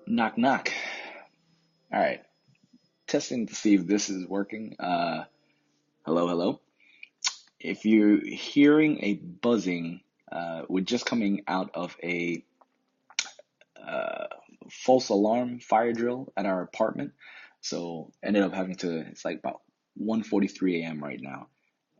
Knock, knock. All right. Testing to see if this is working. Hello, hello. If you're hearing a buzzing, we're just coming out of a uh, false alarm fire drill at our apartment. So ended up having to, it's like about 1:43 a.m. right now,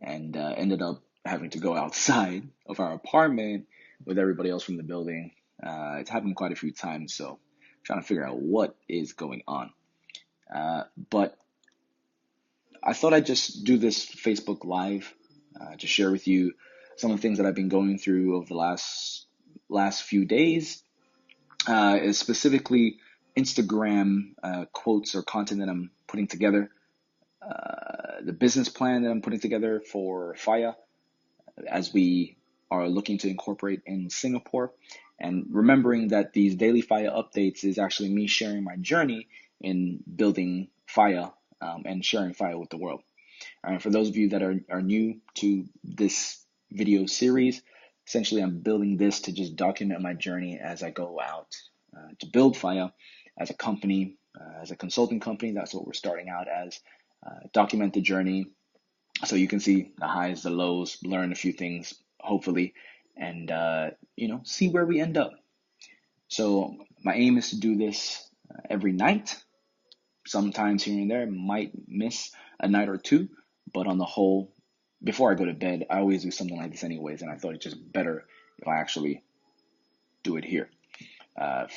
and ended up having to go outside of our apartment with everybody else from the building. It's happened quite a few times, so trying to figure out what is going on. But I thought I'd just do this Facebook Live to share with you some of the things that I've been going through over the last few days, is specifically Instagram quotes or content that I'm putting together, the business plan that I'm putting together for Faia as we are looking to incorporate in Singapore, and remembering that these daily Faia updates is actually me sharing my journey in building Faia and sharing Faia with the world. For those of you that are new to this video series, essentially I'm building this to just document my journey as I go out to build Faia as a company, as a consulting company. That's what we're starting out as. Document the journey so you can see the highs, the lows, learn a few things, hopefully, and see where we end up. So my aim is to do this every night. Sometimes here and there, might miss a night or two, but on the whole, before I go to bed, I always do something like this anyways, and I thought it's just better if I actually do it here. Uh,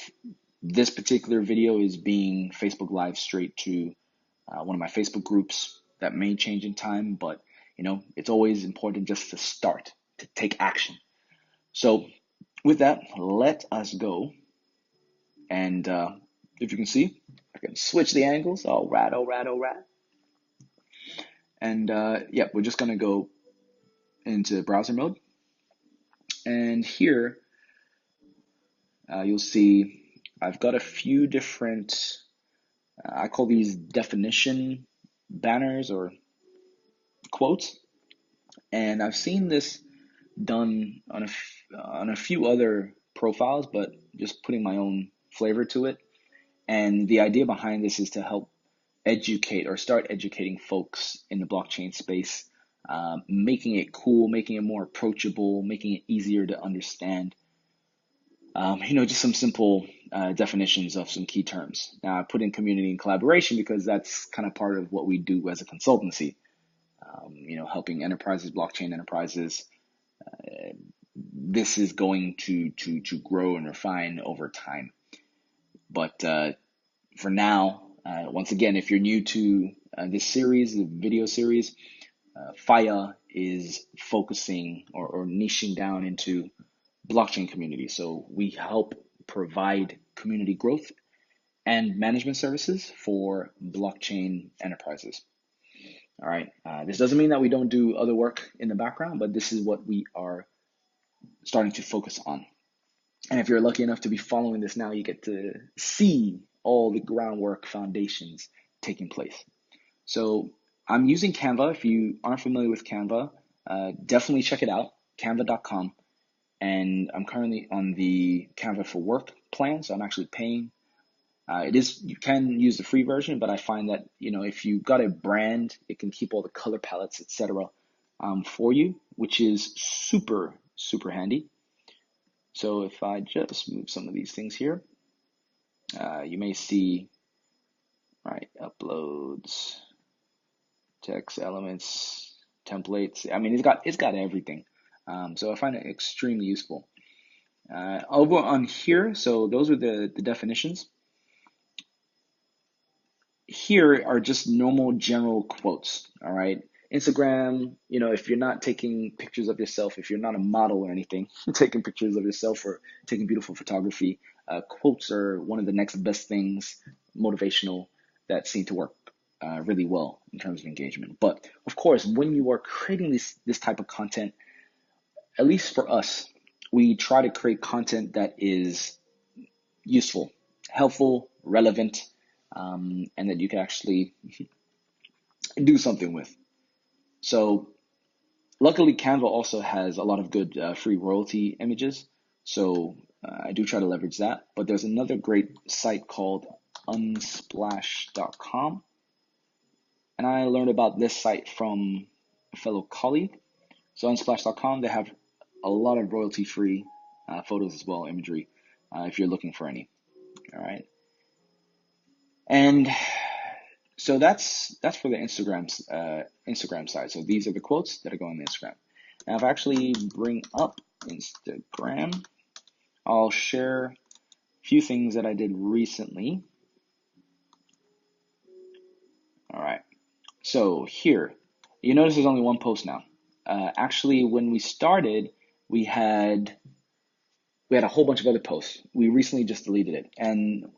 this particular video is being Facebook Live straight to one of my Facebook groups. That may change in time, but it's always important just to start, to take action. So with that, let us go. And if you can see, I can switch the angles. All right, all right, all right. And yeah, we're just gonna go into browser mode. And here you'll see I've got a few different, I call these definition banners or quotes. And I've seen this done on a few other profiles, but just putting my own flavor to it. And the idea behind this is to help educate or start educating folks in the blockchain space, making it cool, making it more approachable, making it easier to understand. Just some simple definitions of some key terms. Now, I put in community and collaboration because that's kind of part of what we do as a consultancy. Helping enterprises, blockchain enterprises. This is going to grow and refine over time. But for now, once again, if you're new to this series, the video series, Faia is focusing or niching down into blockchain community. So we help provide community growth and management services for blockchain enterprises. All right. This doesn't mean that we don't do other work in the background, but this is what we are starting to focus on. And if you're lucky enough to be following this now, you get to see all the groundwork foundations taking place. So I'm using Canva. If you aren't familiar with Canva, definitely check it out, canva.com. And I'm currently on the Canva for Work plan, so I'm actually paying. You can use the free version, but I find that if you got a brand, it can keep all the color palettes, etc., for you, which is super super handy. So if I just move some of these things here, you may see, right, uploads, text elements, templates. I mean, it's got everything. So I find it extremely useful. Over on here, so those are the definitions. Here are just normal general quotes, all right? Instagram, if you're not taking pictures of yourself, if you're not a model or anything, taking pictures of yourself or taking beautiful photography, quotes are one of the next best things, motivational, that seem to work really well in terms of engagement. But of course, when you are creating this type of content, at least for us, we try to create content that is useful, helpful, relevant, and that you can actually do something with. So luckily, Canva also has a lot of good free royalty images. So I do try to leverage that, but there's another great site called unsplash.com. And I learned about this site from a fellow colleague. So unsplash.com, they have a lot of royalty-free photos as well, imagery, if you're looking for any. All right. And so that's for the Instagram side. So these are the quotes that are going on Instagram. Now, if I actually bring up Instagram, I'll share a few things that I did recently. All right. So here, you notice there's only one post now. Actually, when we started, we had a whole bunch of other posts. We recently just deleted it, and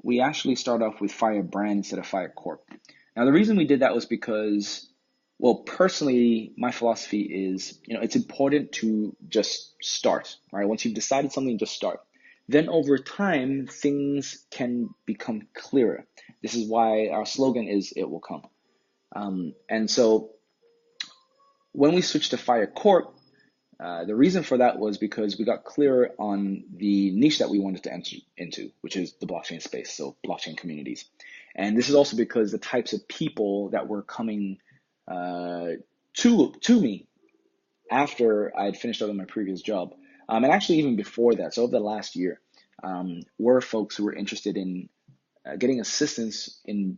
we actually start off with Faia brand instead of Faia Corp. Now, the reason we did that was because, well, personally, my philosophy is, it's important to just start, right? Once you've decided something, just start. Then over time, things can become clearer. This is why our slogan is, it will come. And so when we switched to Faia Corp, the reason for that was because we got clearer on the niche that we wanted to enter into, which is the blockchain space, so blockchain communities. And this is also because the types of people that were coming to me after I had finished up in my previous job, and actually even before that, so over the last year, were folks who were interested in getting assistance in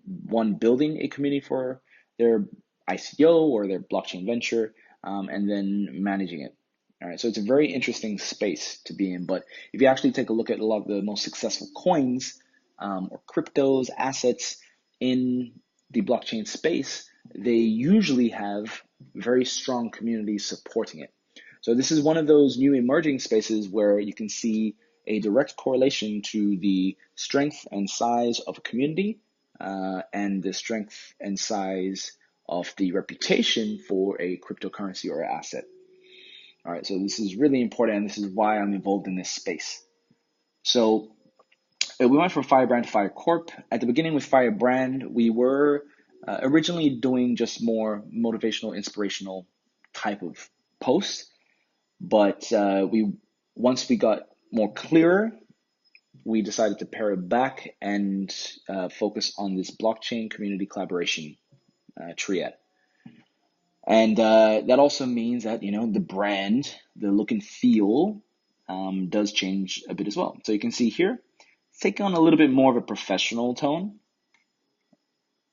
building a community for their ICO or their blockchain venture, and then managing it. All right, so it's a very interesting space to be in. But if you actually take a look at a lot of the most successful coins or cryptos, assets in the blockchain space, they usually have very strong communities supporting it. So this is one of those new emerging spaces where you can see a direct correlation to the strength and size of a community and the strength and size of the reputation for a cryptocurrency or asset. All right, so this is really important, and this is why I'm involved in this space. So we went from Faia brand to Faia Corp. At the beginning with Faia brand, we were originally doing just more motivational, inspirational type of posts. But once we got more clearer, we decided to pare it back and focus on this blockchain community collaboration triad. And that also means that, the brand, the look and feel does change a bit as well. So you can see here, it's taking on a little bit more of a professional tone.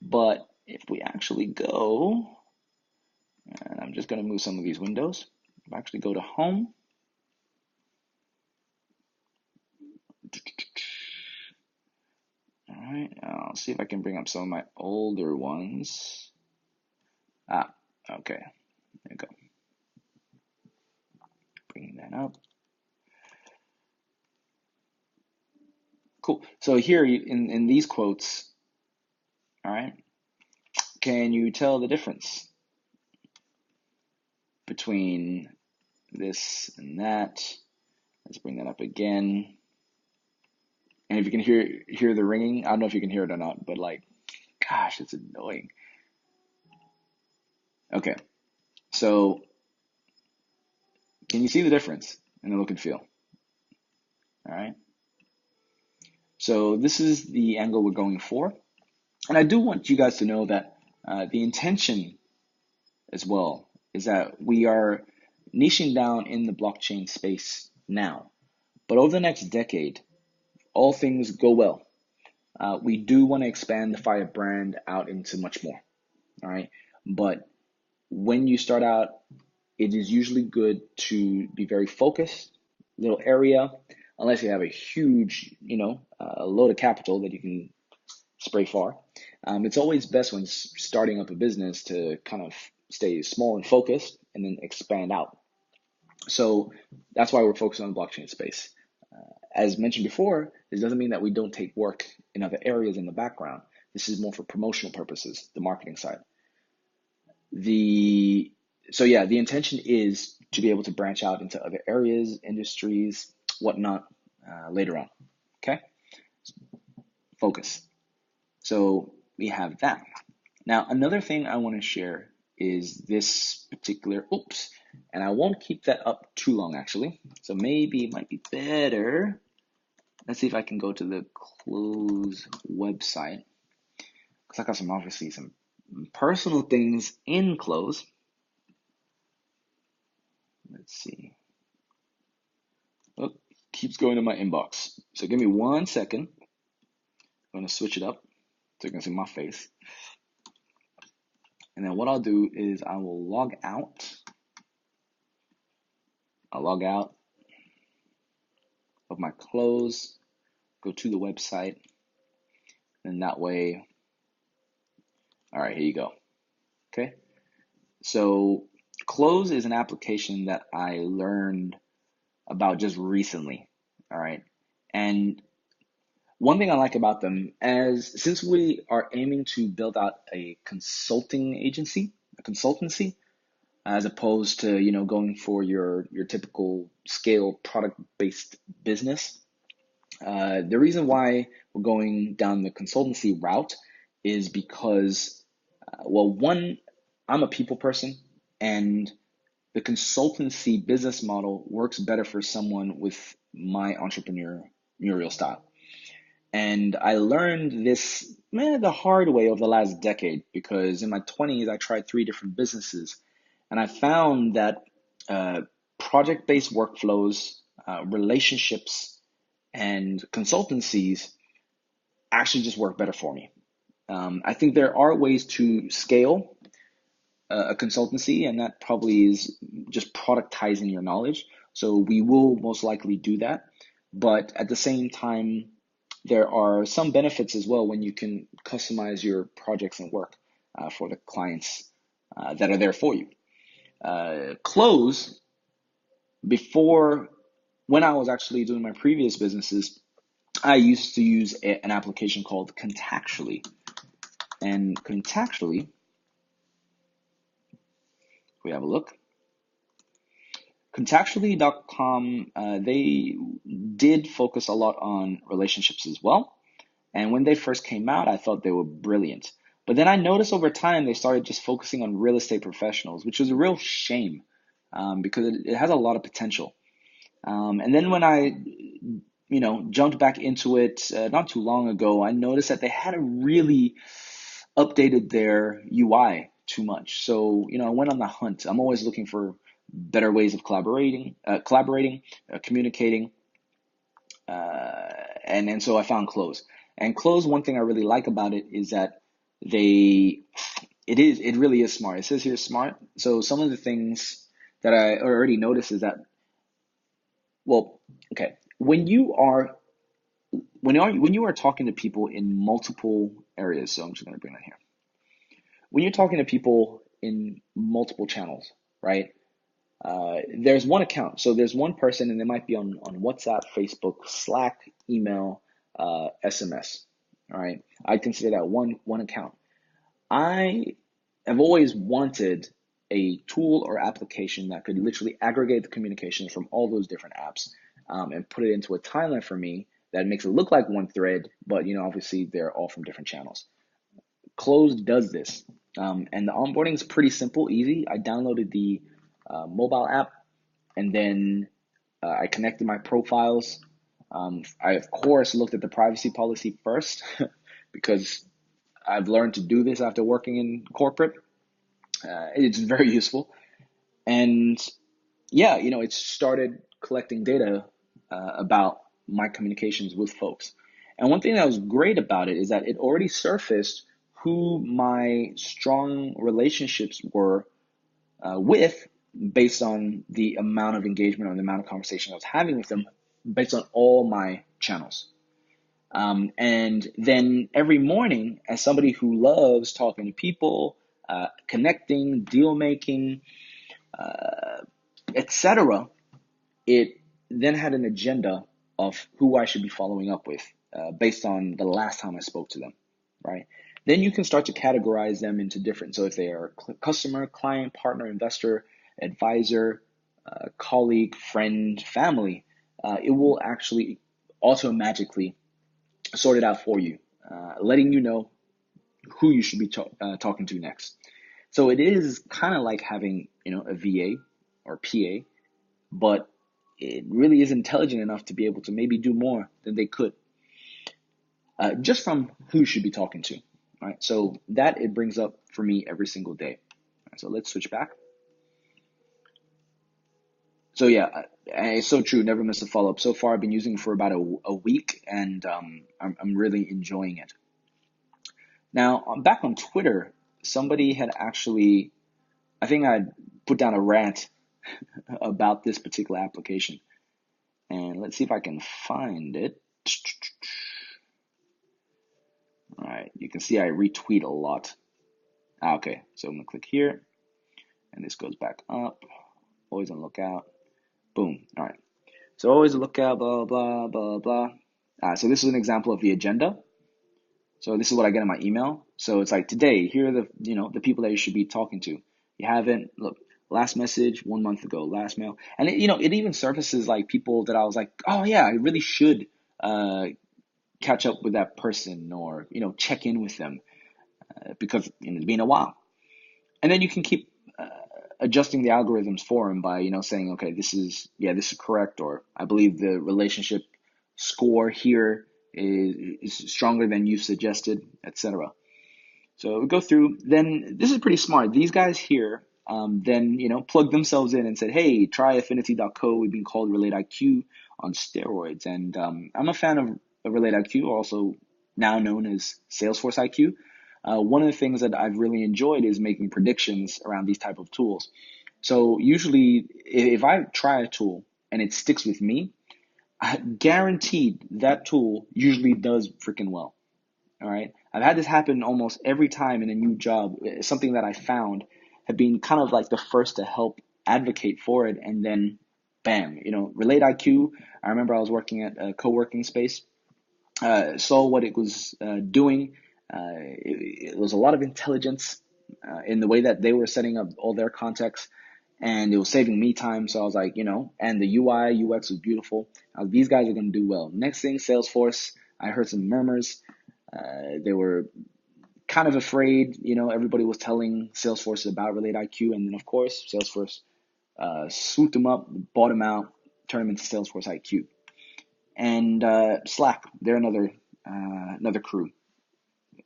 But if we actually go, and I'm just going to move some of these windows. If I actually go to home, all right, I'll see if I can bring up some of my older ones. Okay, there you go. Bringing that up. Cool. So here in these quotes, all right, can you tell the difference between this and that? Let's bring that up again. And if you can hear the ringing, I don't know if you can hear it or not, but gosh, it's annoying. Okay, so can you see the difference in the look and feel? All right. So this is the angle we're going for. And I do want you guys to know that the intention as well is that we are niching down in the blockchain space now. But over the next decade, all things go well, we do want to expand the Faia brand out into much more. All right. But when you start out, it is usually good to be very focused, little area, unless you have a huge, load of capital that you can spray far. It's always best when starting up a business to kind of stay small and focused and then expand out. So that's why we're focused on the blockchain space. As mentioned before, this doesn't mean that we don't take work in other areas in the background. This is more for promotional purposes, the marketing side. The intention is to be able to branch out into other areas, industries, whatnot, later on. Okay? Focus. So we have that. Now, another thing I want to share is this particular, And I won't keep that up too long, actually. So maybe it might be better. Let's see if I can go to the Cloze website. Because I got obviously some personal things in Cloze. Let's see. Oh, keeps going to my inbox. So give me 1 second. I'm going to switch it up so you can see my face. And then what I'll do is I will log out. I'll log out of my Cloze, go to the website, and that way, all right, here you go. Okay. So Cloze is an application that I learned about just recently. All right. And one thing I like about them, since we are aiming to build out a consulting agency, a consultancy, as opposed to, going for your typical scale product-based business. The reason why we're going down the consultancy route is because, well, one, I'm a people person, and the consultancy business model works better for someone with my entrepreneurial style. And I learned this, the hard way over the last decade, because in my 20s, I tried 3 different businesses. And I found that project-based workflows, relationships, and consultancies actually just work better for me. I think there are ways to scale a consultancy, and that probably is just productizing your knowledge. So we will most likely do that. But at the same time, there are some benefits as well when you can customize your projects and work for the clients that are there for you. Cloze, when I was actually doing my previous businesses, I used to use an application called Contactually. And Contactually, if we have a look, Contactually.com, they did focus a lot on relationships as well. And when they first came out, I thought they were brilliant. But then I noticed over time they started just focusing on real estate professionals, which was a real shame because it has a lot of potential. And then when I, jumped back into it not too long ago, I noticed that they hadn't really updated their UI too much. So, I went on the hunt. I'm always looking for better ways of collaborating, communicating, and so I found Cloze. And Cloze, one thing I really like about it is that it really is smart. It says here smart. So some of the things that I already noticed is that, well, okay, when you are talking to people in multiple areas, so I'm just going to bring that here. When you're talking to people in multiple channels, right? There's one account. So there's one person, and they might be on WhatsApp, Facebook, Slack, email, SMS. All right. I consider that one account. I have always wanted a tool or application that could literally aggregate the communications from all those different apps and put it into a timeline for me that makes it look like one thread, but obviously they're all from different channels. Cloze does this, and the onboarding is pretty simple, easy. I downloaded the mobile app, and then I connected my profiles. I, of course, looked at the privacy policy first because I've learned to do this after working in corporate. It's very useful. And yeah, it started collecting data about my communications with folks. And one thing that was great about it is that it already surfaced who my strong relationships were with, based on the amount of engagement or the amount of conversation I was having with them based on all my channels. And then every morning, as somebody who loves talking to people, connecting, deal making, etc., it then had an agenda of who I should be following up with based on the last time I spoke to them, right? Then you can start to categorize them into different. So if they are customer, client, partner, investor, advisor, colleague, friend, family, it will actually auto-magically sort it out for you, letting you know who you should be talking to next. So it is kind of like having, a VA or PA, but it really is intelligent enough to be able to maybe do more than they could, just from who you should be talking to. All right, so that it brings up for me every single day. All right, so let's switch back. So yeah, it's so true. Never miss a follow up. So far, I've been using it for about a week, and I'm really enjoying it. Now, back on Twitter, somebody had actually, I think I put down a rant about this particular application, and let's see if I can find it. All right, you can see I retweet a lot. Okay, so I'm gonna click here, and this goes back up. Always on lookout. Boom. All right. So always look out, blah, blah, blah, blah. So this is an example of the agenda. So this is what I get in my email. So it's like, today, here are the people that you should be talking to. You haven't, look, last message 1 month ago, last mail. And it even surfaces like people that I was like, oh yeah, I really should catch up with that person, or, check in with them, because it's been a while. And then you can keep adjusting the algorithms for them by, saying, okay, this is correct, or I believe the relationship score here is stronger than you suggested, etc. So we go through. Then this is pretty smart. These guys here then plug themselves in and said, hey, try affinity.co. We've been called Relate IQ on steroids, and I'm a fan of Relate IQ, also now known as Salesforce IQ. One of the things that I've really enjoyed is making predictions around these type of tools. So usually, if I try a tool and it sticks with me, guaranteed that tool usually does freaking well. All right. I've had this happen almost every time in a new job. Something that I found had been kind of like the first to help advocate for it. And then bam, Relate IQ. I remember I was working at a co-working space, saw what it was doing. It was a lot of intelligence in the way that they were setting up all their contexts, and it was saving me time. So I was like, and the UI, UX was beautiful. These guys are going to do well. Next thing, Salesforce, I heard some murmurs. They were kind of afraid, everybody was telling Salesforce about Relate IQ. And then, of course, Salesforce swooped them up, bought them out, turned them into Salesforce IQ. And Slack, they're another crew.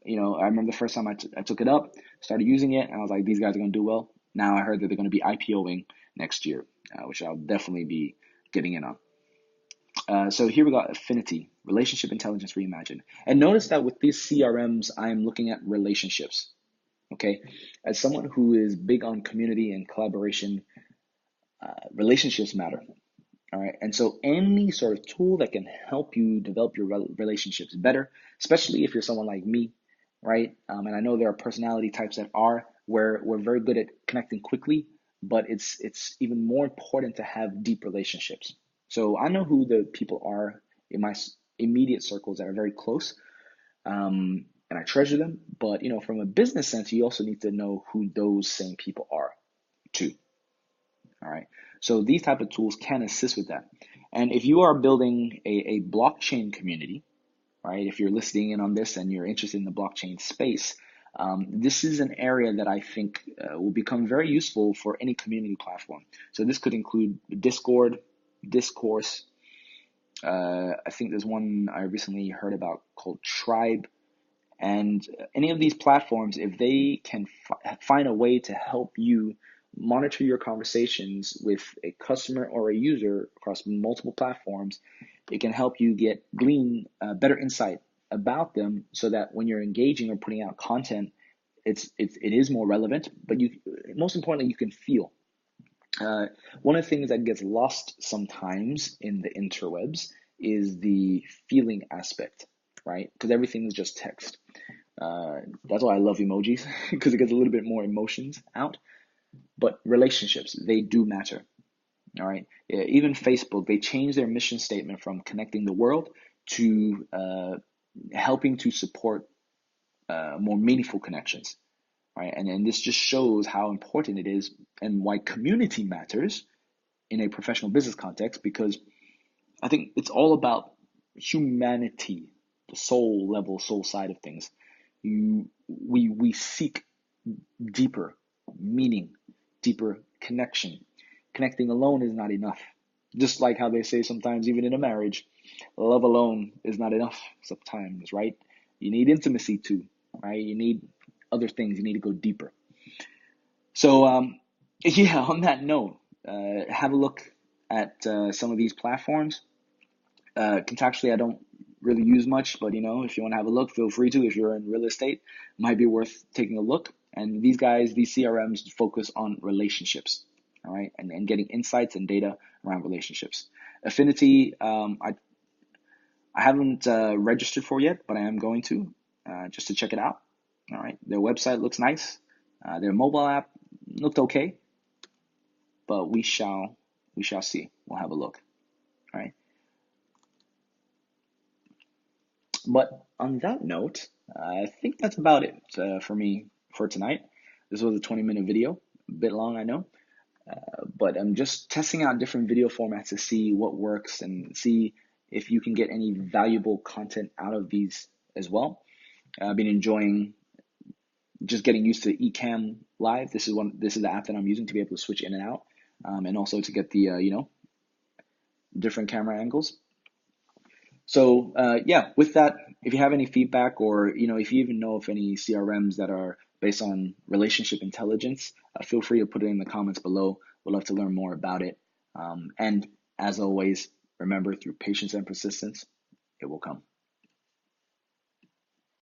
I remember the first time I took it up, started using it, and I was like, these guys are going to do well. Now I heard that they're going to be IPOing next year, which I'll definitely be getting in on. So here we got Affinity, Relationship Intelligence Reimagined. And notice that with these CRMs, I'm looking at relationships. Okay, as someone who is big on community and collaboration, relationships matter. All right, and so any sort of tool that can help you develop your relationships better, especially if you're someone like me, right? And I know there are personality types that are where we're very good at connecting quickly, but it's even more important to have deep relationships. So I know who the people are in my immediate circles that are very close, and I treasure them. But from a business sense, you also need to know who those same people are too. All right. So these type of tools can assist with that. And if you are building a blockchain community, right? If you're listening in on this and you're interested in the blockchain space, this is an area that I think will become very useful for any community platform. So this could include Discord, Discourse. I think there's one I recently heard about called Tribe. And any of these platforms, if they can find a way to help you monitor your conversations with a customer or a user across multiple platforms, it can help you glean better insight about them, so that when you're engaging or putting out content, it is more relevant. But most importantly, you can feel. One of the things that gets lost sometimes in the interwebs is the feeling aspect, right? Because everything is just text. That's why I love emojis, because it gets a little bit more emotions out. But relationships, they do matter. All right. Even Facebook, they changed their mission statement from connecting the world to helping to support more meaningful connections. Right. And this just shows how important it is and why community matters in a professional business context, because I think it's all about humanity, the soul side of things. We seek deeper meaning, deeper connection. connecting alone is not enough. Just like how they say sometimes, even in a marriage, love alone is not enough sometimes, right? You need intimacy too, right? You need other things. You need to go deeper. So, yeah, on that note, have a look at some of these platforms. Contextually, I don't really use much, but if you want to have a look, feel free to. If you're in real estate, it might be worth taking a look. And these guys, these CRMs focus on relationships, all right, and getting insights and data around relationships. Affinity, I haven't registered for yet, but I am going to just to check it out. All right, their website looks nice. Their mobile app looked okay, but we shall see. We'll have a look. All right. But on that note, I think that's about it for me for tonight. This was a 20-minute video, a bit long, I know, but I'm just testing out different video formats to see what works and see if you can get any valuable content out of these as well. I've been enjoying just getting used to Ecamm Live. This is the app that I'm using to be able to switch in and out, and also to get the different camera angles. So yeah, with that, if you have any feedback or if you even know of any CRMs that are based on relationship intelligence, feel free to put it in the comments below. We'd love to learn more about it. And as always, remember, through patience and persistence, it will come.